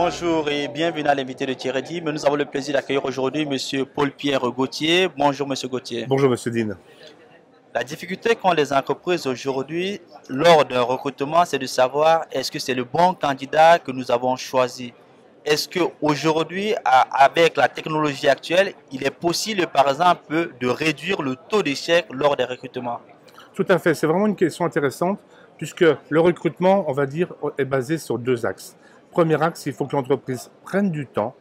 Bonjour et bienvenue à l'invité de Thierry. Mais nous avons le plaisir d'accueillir aujourd'hui Monsieur Paul-Pierre Gauthier. Bonjour Monsieur Gauthier. Bonjour Monsieur Dean. La difficulté qu'ont les entreprises aujourd'hui lors d'un recrutement, c'est de savoir est-ce que c'est le bon candidat que nous avons choisi. Est-ce qu'aujourd'hui, avec la technologie actuelle, il est possible par exemple de réduire le taux d'échec lors des recrutements? Tout à fait, c'est vraiment une question intéressante puisque le recrutement, on va dire, est basé sur deux axes. Premier axe, il faut que l'entreprise prenne du temps,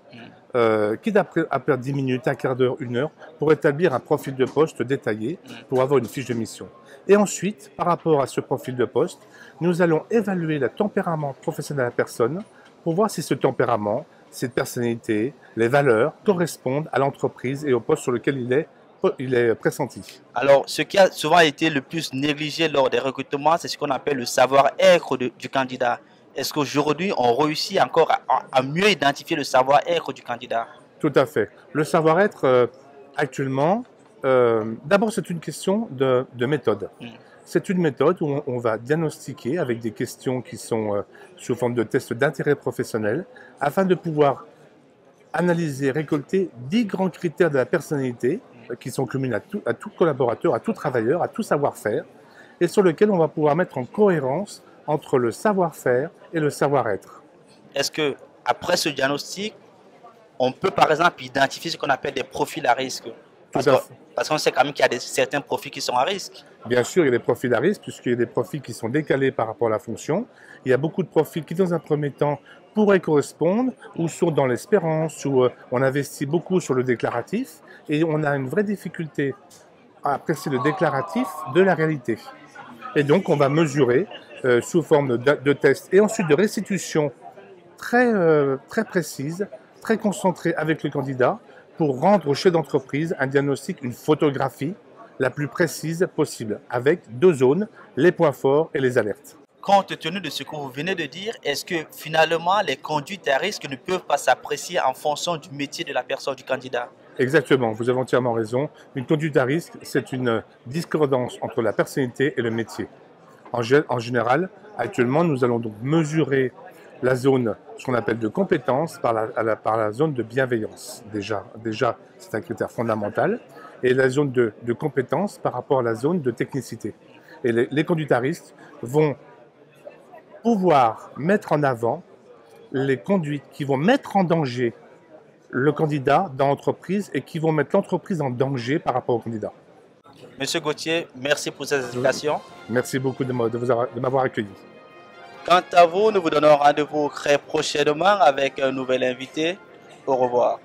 quitte à perdre 10 minutes, un quart d'heure, une heure, pour établir un profil de poste détaillé, pour avoir une fiche de mission. Et ensuite, par rapport à ce profil de poste, nous allons évaluer le tempérament professionnel de la personne pour voir si ce tempérament, cette personnalité, les valeurs correspondent à l'entreprise et au poste sur lequel il est pressenti. Alors, ce qui a souvent été le plus négligé lors des recrutements, c'est ce qu'on appelle le savoir-être du candidat. Est-ce qu'aujourd'hui, on réussit encore à mieux identifier le savoir-être du candidat? Tout à fait. Le savoir-être, actuellement, d'abord, c'est une question de méthode. C'est une méthode où on va diagnostiquer avec des questions qui sont sous forme de tests d'intérêt professionnel afin de pouvoir analyser, récolter 10 grands critères de la personnalité qui sont communs à tout collaborateur, à tout travailleur, à tout savoir-faire et sur lesquels on va pouvoir mettre en cohérence entre le savoir-faire et le savoir-être. Est-ce que après ce diagnostic, on peut par exemple identifier ce qu'on appelle des profils à risque? Parce qu'on sait quand même qu'il y a certains profils qui sont à risque. Bien sûr, il y a des profils à risque, puisqu'il y a des profils qui sont décalés par rapport à la fonction. Il y a beaucoup de profils qui, dans un premier temps, pourraient correspondre, ou sont dans l'espérance, où on investit beaucoup sur le déclaratif, et on a une vraie difficulté à apprécier le déclaratif de la réalité. Et donc, on va mesurer sous forme de tests et ensuite de restitution très précise, très concentrée avec le candidat, pour rendre au chef d'entreprise un diagnostic, une photographie la plus précise possible, avec deux zones, les points forts et les alertes. Compte tenu de ce que vous venez de dire, est-ce que finalement les conduites à risque ne peuvent pas s'apprécier en fonction du métier de la personne, du candidat? Exactement, vous avez entièrement raison. Une conduite à risque, c'est une discordance entre la personnalité et le métier. En général, actuellement, nous allons donc mesurer la zone, ce qu'on appelle de compétence, par la zone de bienveillance. Déjà c'est un critère fondamental. Et la zone de compétence par rapport à la zone de technicité. Et les conduites à risque vont pouvoir mettre en avant les conduites qui vont mettre en danger le candidat dans l'entreprise et qui vont mettre l'entreprise en danger par rapport au candidat. Monsieur Gauthier, merci pour ces explications. Merci beaucoup de m'avoir accueilli. Quant à vous, nous vous donnons rendez-vous très prochainement avec un nouvel invité. Au revoir.